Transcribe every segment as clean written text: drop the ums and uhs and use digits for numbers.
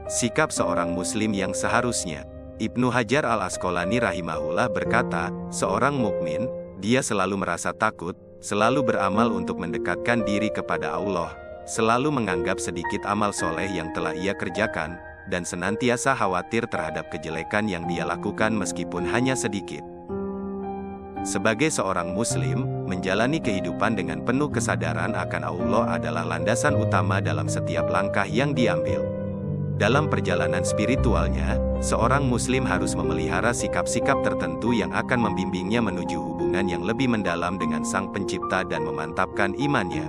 Sikap seorang muslim yang seharusnya. Ibnu Hajar al-Asqalani rahimahullah berkata, seorang mukmin, dia selalu merasa takut, selalu beramal untuk mendekatkan diri kepada Allah, selalu menganggap sedikit amal soleh yang telah ia kerjakan, dan senantiasa khawatir terhadap kejelekan yang dia lakukan meskipun hanya sedikit. Sebagai seorang muslim, menjalani kehidupan dengan penuh kesadaran akan Allah adalah landasan utama dalam setiap langkah yang diambil. Dalam perjalanan spiritualnya, seorang muslim harus memelihara sikap-sikap tertentu yang akan membimbingnya menuju hubungan yang lebih mendalam dengan Sang Pencipta dan memantapkan imannya.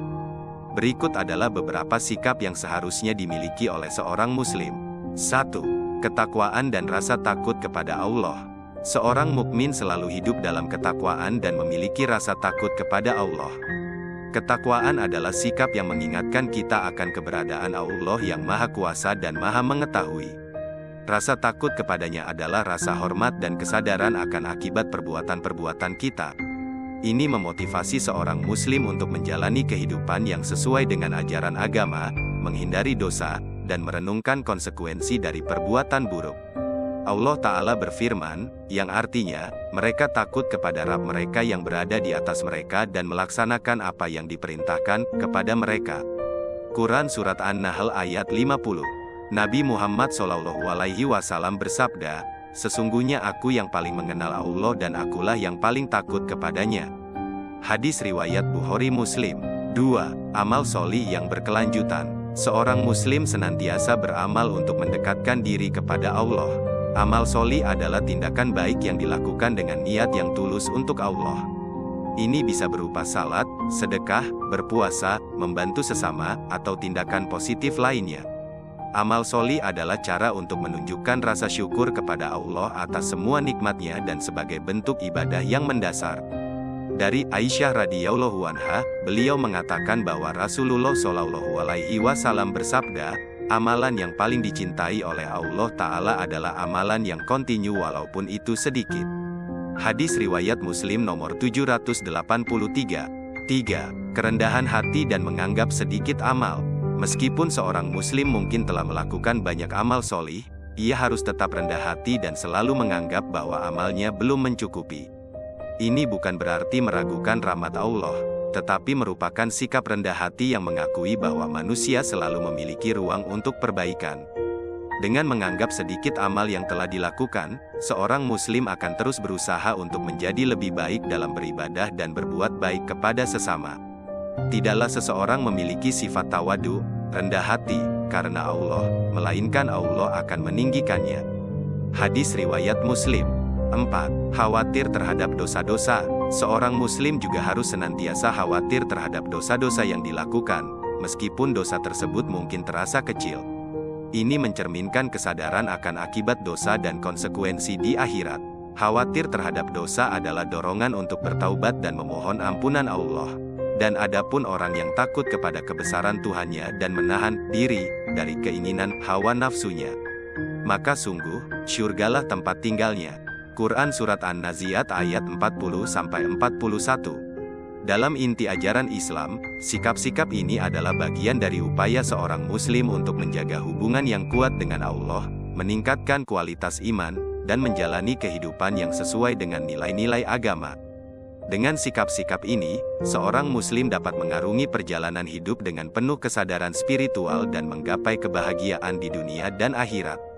Berikut adalah beberapa sikap yang seharusnya dimiliki oleh seorang muslim. 1. Ketakwaan dan rasa takut kepada Allah. Seorang mukmin selalu hidup dalam ketakwaan dan memiliki rasa takut kepada Allah. Ketakwaan adalah sikap yang mengingatkan kita akan keberadaan Allah yang Maha Kuasa dan Maha Mengetahui. Rasa takut kepadanya adalah rasa hormat dan kesadaran akan akibat perbuatan-perbuatan kita. Ini memotivasi seorang muslim untuk menjalani kehidupan yang sesuai dengan ajaran agama, menghindari dosa, dan merenungkan konsekuensi dari perbuatan buruk. Allah Ta'ala berfirman, yang artinya, mereka takut kepada Rabb mereka yang berada di atas mereka dan melaksanakan apa yang diperintahkan kepada mereka. Quran Surat An-Nahl ayat 50. Nabi Muhammad SAW bersabda, sesungguhnya aku yang paling mengenal Allah dan akulah yang paling takut kepadanya. Hadis riwayat Bukhari Muslim. 2. Amal sholih yang berkelanjutan. Seorang muslim senantiasa beramal untuk mendekatkan diri kepada Allah. Amal sholih adalah tindakan baik yang dilakukan dengan niat yang tulus untuk Allah. Ini bisa berupa salat, sedekah, berpuasa, membantu sesama, atau tindakan positif lainnya. Amal sholih adalah cara untuk menunjukkan rasa syukur kepada Allah atas semua nikmatnya dan sebagai bentuk ibadah yang mendasar. Dari Aisyah radhiyallahu anha, beliau mengatakan bahwa Rasulullah SAW bersabda, amalan yang paling dicintai oleh Allah Ta'ala adalah amalan yang kontinu walaupun itu sedikit. Hadis riwayat Muslim nomor 783. 3. Kerendahan hati dan menganggap sedikit amal. Meskipun seorang muslim mungkin telah melakukan banyak amal sholih, ia harus tetap rendah hati dan selalu menganggap bahwa amalnya belum mencukupi. Ini bukan berarti meragukan rahmat Allah, tetapi merupakan sikap rendah hati yang mengakui bahwa manusia selalu memiliki ruang untuk perbaikan. Dengan menganggap sedikit amal yang telah dilakukan, seorang muslim akan terus berusaha untuk menjadi lebih baik dalam beribadah dan berbuat baik kepada sesama. Tidaklah seseorang memiliki sifat tawadu, rendah hati, karena Allah, melainkan Allah akan meninggikannya. Hadis riwayat Muslim. 4. Khawatir terhadap dosa-dosa. Seorang muslim juga harus senantiasa khawatir terhadap dosa-dosa yang dilakukan, meskipun dosa tersebut mungkin terasa kecil. Ini mencerminkan kesadaran akan akibat dosa dan konsekuensi di akhirat. Khawatir terhadap dosa adalah dorongan untuk bertaubat dan memohon ampunan Allah. Dan adapun orang yang takut kepada kebesaran Tuhannya dan menahan diri dari keinginan hawa nafsunya, maka sungguh, syurgalah tempat tinggalnya. Quran Surat An-Nazi'at ayat 40-41. Dalam inti ajaran Islam, sikap-sikap ini adalah bagian dari upaya seorang muslim untuk menjaga hubungan yang kuat dengan Allah, meningkatkan kualitas iman, dan menjalani kehidupan yang sesuai dengan nilai-nilai agama. Dengan sikap-sikap ini, seorang muslim dapat mengarungi perjalanan hidup dengan penuh kesadaran spiritual dan menggapai kebahagiaan di dunia dan akhirat.